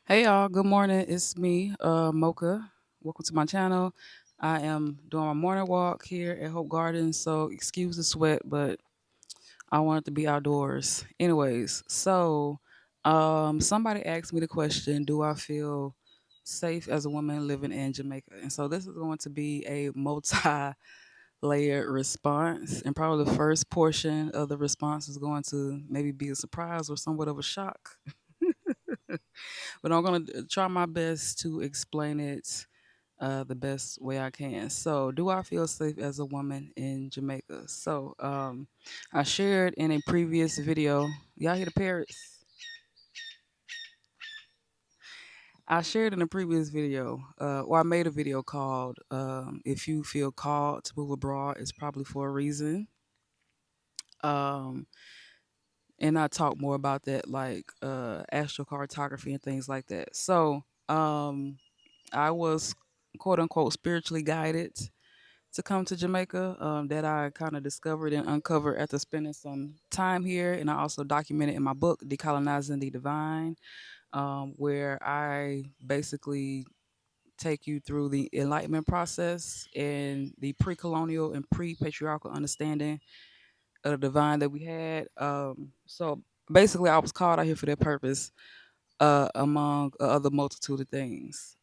Hey y'all, good morning. It's me, Mocha. Welcome to my channel. I am doing my morning walk here at Hope Gardens, so excuse the sweat, but I wanted to be outdoors. Anyways, somebody asked me the question, do I feel safe as a woman living in Jamaica? And so this is going to be a multi-layered response, and probably the first portion of the response is going to maybe be a surprise or somewhat of a shock. But I'm going to try my best to explain it the best way I can. So, do I feel safe as a woman in Jamaica? I shared in a previous video. Y'all hear the parrots? I shared in a previous video, or I made a video called "If You Feel Called to Move Abroad, It's Probably for a Reason." Um, and I talk more about that, like astrocartography and things like that. I was quote unquote spiritually guided to come to Jamaica, that I kind of discovered and uncovered after spending some time here. And I also documented in my book, Decolonizing the Divine, where I basically take you through the enlightenment process and the pre colonial and pre patriarchal understanding of the divine that we had. So basically, I was called out here for that purpose, among other multitude of things.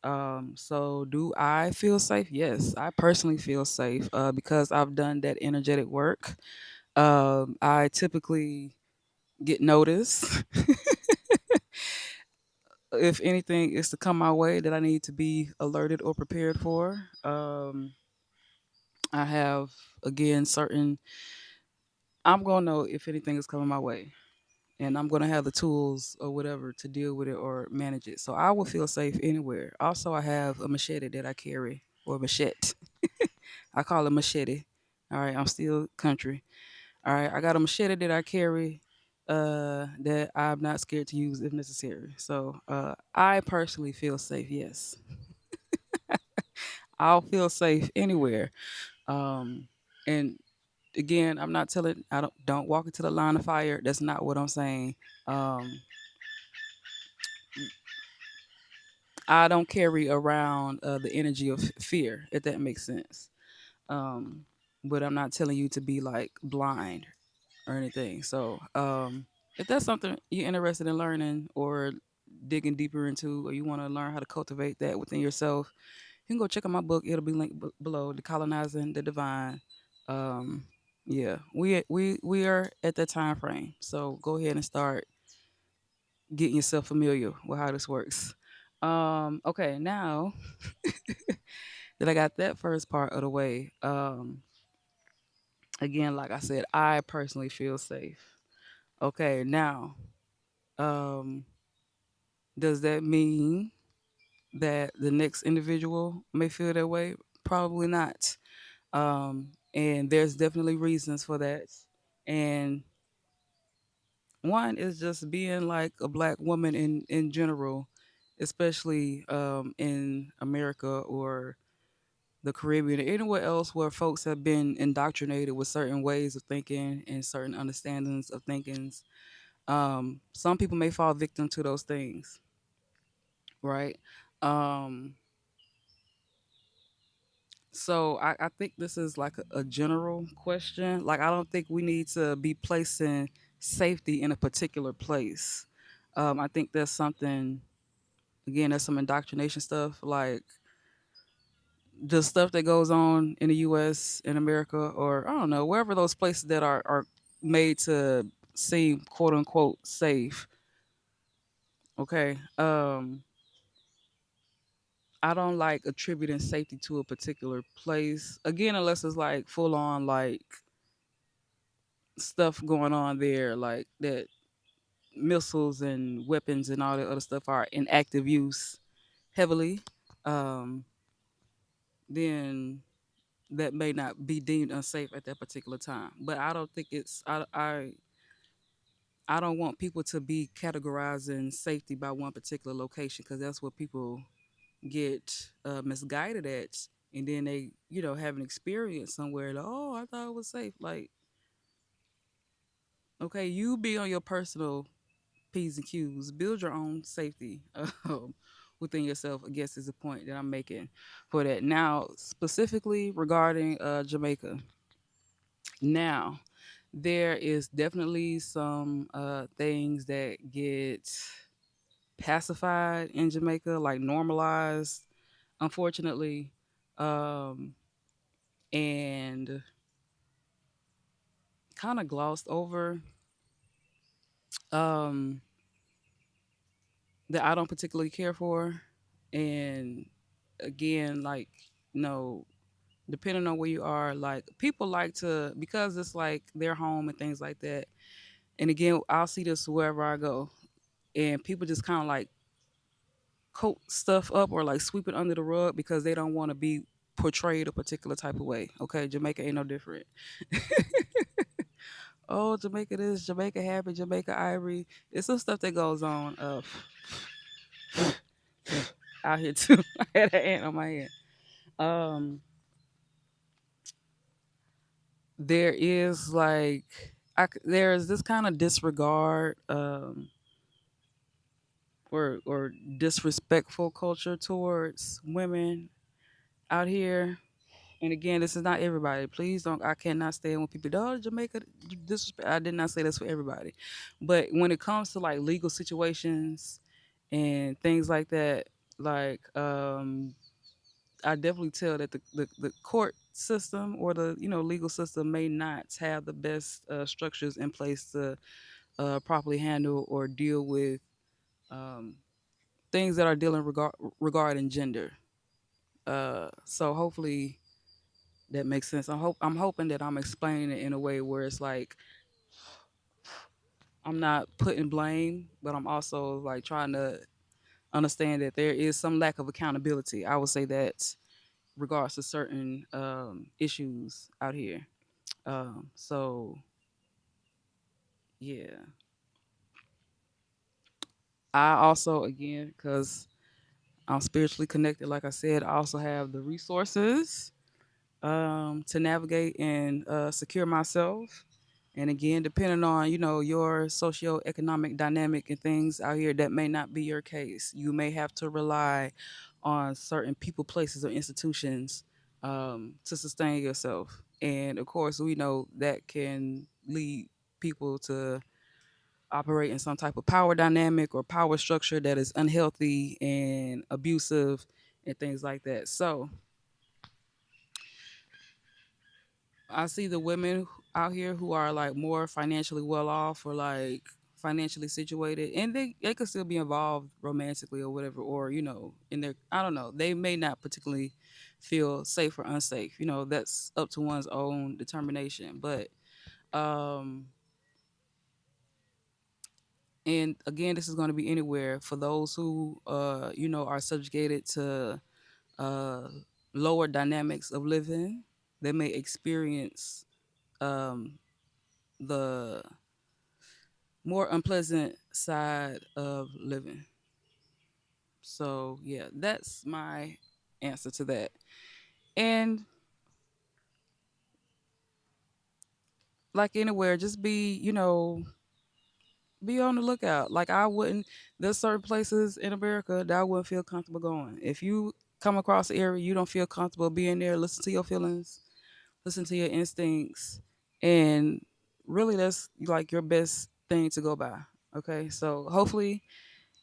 So, do I feel safe? Yes, I personally feel safe because I've done that energetic work. I typically get notice if anything is to come my way that I need to be alerted or prepared for. I have, again, certain, I'm going to know if anything is coming my way, and I'm going to have the tools or whatever to deal with it or manage it. So I will feel safe anywhere. Also, I have a machete that I carry, or machete. I call it machete. All right, I'm still country. All right, I got a machete that I carry, that I'm not scared to use if necessary. So I personally feel safe. Yes, I'll feel safe anywhere. Um, and again, I'm not telling, I don't walk into the line of fire. That's not what I'm saying. Um, I don't carry around the energy of fear, if that makes sense. Um, but I'm not telling you to be like blind or anything. If that's something you're interested in learning or digging deeper into, or you want to learn how to cultivate that within yourself, you can go check out my book. It'll be linked below, Decolonizing the Divine. Um, yeah, we are at that time frame. So go ahead and start getting yourself familiar with how this works. Okay, now that I got that first part of the way, again, like I said, I personally feel safe. Okay, now, um, does that mean that the next individual may feel that way? Probably not. And there's definitely reasons for that. And one is just being like a black woman in general, especially in America or the Caribbean or anywhere else where folks have been indoctrinated with certain ways of thinking and certain understandings of thinkings. Some people may fall victim to those things, right? Um, so I think this is like a general question. Like I don't think we need to be placing safety in a particular place. I think there's something, again, there's some indoctrination stuff, like the stuff that goes on in the US, in America, or I don't know, wherever those places that are made to seem quote unquote safe. Okay. I don't like attributing safety to a particular place. Again, unless it's like full on like stuff going on there, like that missiles and weapons and all that other stuff are in active use heavily. Um, then that may not be deemed unsafe at that particular time. But I don't think I don't want people to be categorizing safety by one particular location, because that's what people get misguided at, and then they have an experience somewhere like, oh, I thought it was safe. Like, okay, you be on your personal P's and Q's. Build your own safety within yourself, I guess is the point that I'm making for that. Now, specifically regarding Jamaica. Now, there is definitely some things that get pacified in Jamaica, like normalized, unfortunately, um, and kind of glossed over. Um, that I don't particularly care for. And again, like, no, depending on where you are, like people like to, because it's like their home and things like that. And again, I'll see this wherever I go. And people just kind of like coat stuff up or like sweep it under the rug because they don't want to be portrayed a particular type of way. Okay, Jamaica ain't no different. Oh, Jamaica this, Jamaica happy, Jamaica ivory. It's some stuff that goes on out here too. I had an ant on my head. Um, there is like there's this kind of disregard or disrespectful culture towards women out here. And again, this is not everybody. Please don't. I cannot stand when people, oh, Jamaica, you disrespect. I did not say this for everybody, but when it comes to like legal situations and things like that, like I definitely tell that the court system or the legal system may not have the best structures in place to properly handle or deal with um, things that are dealing regarding gender. So hopefully that makes sense. I'm hoping that I'm explaining it in a way where it's like I'm not putting blame, but I'm also like trying to understand that there is some lack of accountability. I would say that regards to certain issues out here. So yeah, I also again because I'm spiritually connected. Like I said, I also have the resources to navigate and secure myself. And again, depending on your socioeconomic dynamic and things out here, that may not be your case. You may have to rely on certain people, places, or institutions to sustain yourself. And of course, we know that can lead people to operate in some type of power dynamic or power structure that is unhealthy and abusive and things like that. So I see the women out here who are like more financially well off or like financially situated and they could still be involved romantically or whatever, or in their, I don't know, they may not particularly feel safe or unsafe. That's up to one's own determination. But um and again, this is going to be anywhere for those who are subjugated to uh lower dynamics of living. They may experience um the more unpleasant side of living. So yeah, that's my answer to that. And like anywhere, just be on the lookout. Like I wouldn't. There's certain places in America that I wouldn't feel comfortable going. If you come across the area you don't feel comfortable being there, listen to your feelings, listen to your instincts, and really that's like your best thing to go by. Okay, so hopefully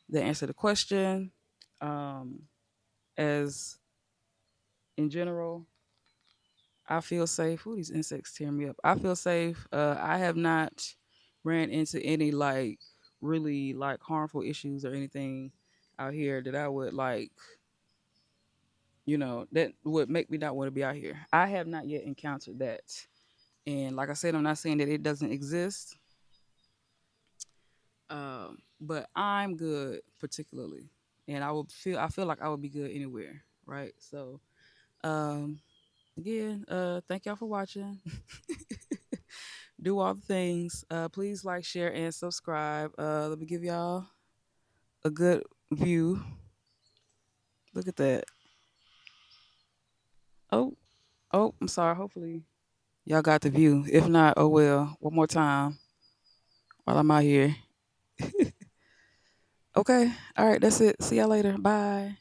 that answered the question. Um, as in general, I feel safe. Ooh, these insects tear me up. I feel safe. I have not ran into any like really like harmful issues or anything out here that I would like, that would make me not want to be out here. I have not yet encountered that. And like I said, I'm not saying that it doesn't exist, but I'm good particularly. And I feel like I would be good anywhere, right? So, um, again, thank y'all for watching. Do all the things. Please like, share, and subscribe. Let me give y'all a good view. Look at that. Oh, oh, I'm sorry. Hopefully y'all got the view. If not, oh well. One more time while I'm out here. Okay. All right. That's it. See y'all later. Bye.